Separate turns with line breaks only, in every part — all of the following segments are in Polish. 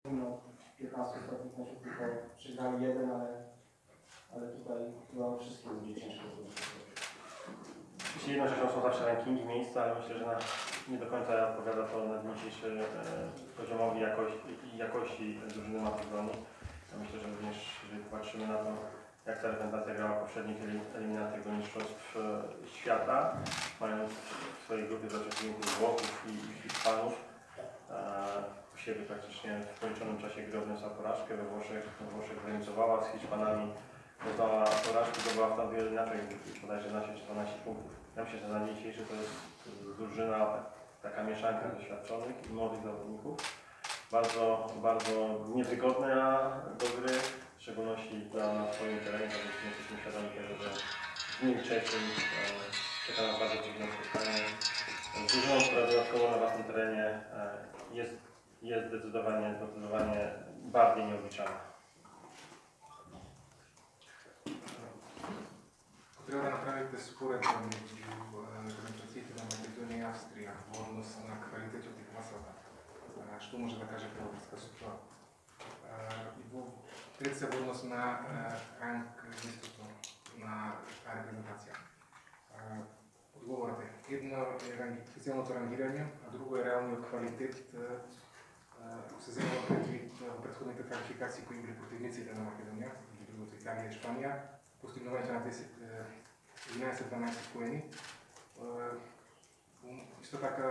Mimo 15 stopni meczów tylko przegrali jeden, ale tutaj chyba wszystkie będzie ciężko zrobić.
Jeśli jedną rzeczą są zawsze rankingi, miejsca, ale myślę, że nie do końca odpowiada to na dzień dzisiejszy poziomowi jakości drużyny macedonii. Myślę, że również jeżeli patrzymy na to, jak ta reprezentacja grała w poprzednich eliminacjach do Mistrzostw Świata, mając w swojej grupie zaczerpniętych Włochów i Hiszpanów, u siebie praktycznie w policzonym czasie gry odniosła porażkę, we Włoszech remisowała z Hiszpanami, doznała porażki, to była w tam wiele inaczej, bodajże 11 czy 12 punktów. Ja myślę, że na dzień dzisiejszy to jest drużyna, taka mieszanka doświadczonych i młodych zawodników. Bardzo, bardzo niewygodna do gry, w szczególności na swoim terenie, żebyśmy jesteśmy świadomi tego, że w dniu wcześniej czeka nas bardzo trudne spotkanie. Z drużyną, która dodatkowo na własnym terenie jest zdecydowanie bardziej nieobliczalna.
Potrebujeme napraviti sporedno među reprezentacijama Makedonije i Avstrija u odnosu na kvalitetu tih naslova. Što može da kaže Hrvatska sutra? Treće v odnosu na rang isto na ta reprezentacija. Odgovorite. Jedno je specijalno rangiranje, a drugo je realni kvalitet. Ako se vzememo predvid v predhodnih kvalifikacij, ko bili protivnici na Makedonija, drugo to Italija i Španija, postignuvajući na 11-12 poeni. Isto tako,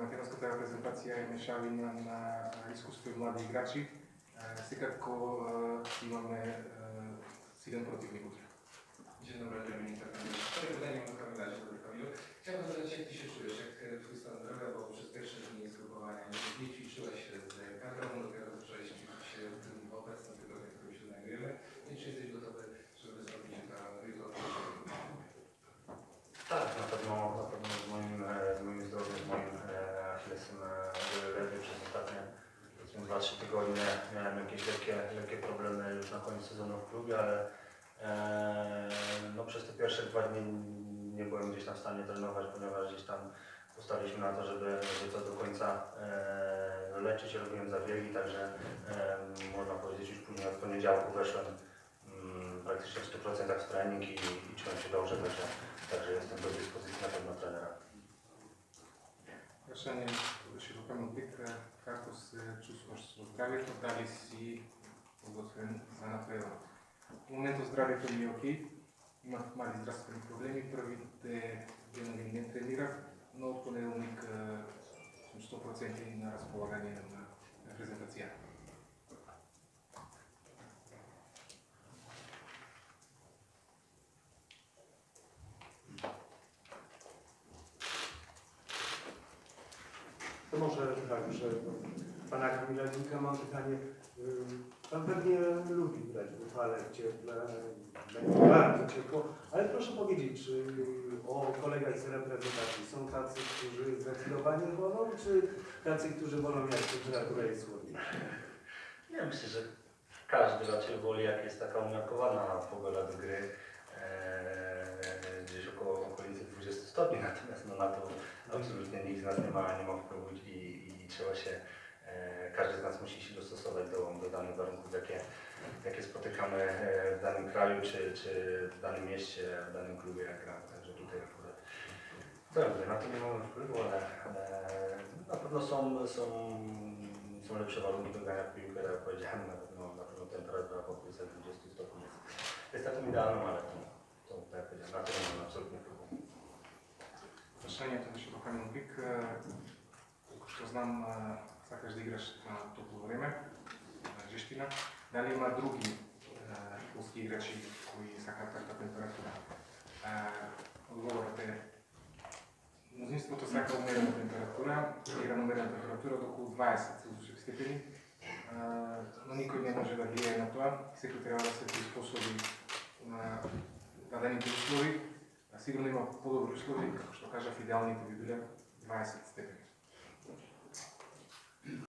makedonska reprezentacija je mješavina na iskustvu mladih igrači. Svakako imаме силен противник утре.
Dzień dobry, Dominika. Cztery pytania o kalendarzu do Kamilu. Chciałbym zadać, jak Ty się czujesz, jak Twój stan zdrowia, bo przez pierwsze dni zgrupowania nie ćwiczyłeś się z kadrą, dopiero zacząłeś ćwiczyć się w tym obecnym tygodniu, w którym się znajdujemy. I czy jesteś gotowy, żeby zrobić jutro?
Tak, na pewno z moim zdrowiem, z moim achillesem lewy przez ostatnie 2-3 tygodnie miałem jakieś lekkie problemy już na koniec sezonu w klubie, ale no, przez te pierwsze 2 dni nie byłem gdzieś tam w stanie trenować, ponieważ gdzieś tam postawiliśmy na to, żeby to do końca leczyć. Robiłem zabiegi, także można powiedzieć już później od poniedziałku weszłem praktycznie w 100% w trening i czułem się dobrze, także jestem do dyspozycji na pewno trenera.
Прашање ще го правим пик, како се чувствуваш со здравјето, дали си подготвен за напредок? В моментот здравјето ми е окей, имав мали здравствени проблеми, првите денови не тренирав, но од понеделник сум 100% на располагање на репрезентација.
To może tak, że pana Kamila Zinka mam pytanie. Pan pewnie lubi grać w upale, w cieple, będzie bardzo ciepło, ale proszę powiedzieć, czy o kolegach z reprezentacji są tacy, którzy zdecydowanie wolą, czy tacy, którzy wolą, jak temperatura jest chłodniejsza?
Ja myślę, że każdy raczej woli, jak jest taka umiarkowana pogoda do gry, gdzieś około okolicy 20 stopni, natomiast no, na to absolutnie nikt z nas nie ma wpływu i trzeba się, każdy z nas musi się dostosować do danych warunków, jakie spotykamy w danym kraju, czy w danym mieście, w danym klubie, jak gramy. Także tutaj akurat dobrze, na to nie mamy wpływu, ale na pewno są lepsze warunki do grania w piłkę, jak powiedziałem, na pewno temperatura w okolicach 20 stopni jest taką idealną, ale to tak jak powiedziałem, na to nie mamy absolutnie wpływu.
Прашање тоа ще го правим пик, што знам, сакаш да играш на топло време, жештина. Дали има други полски играчи кои сакаат таква температура? Одговорот е мнозинството сака умерена температура, игра на умерена температура до околу 20 степени, но никој не може да влијае на тоа. Секој треба да се приспособи на дадените услови. Сигурно има по-добри услови, како што кажав, идеалните би биле 20 степени.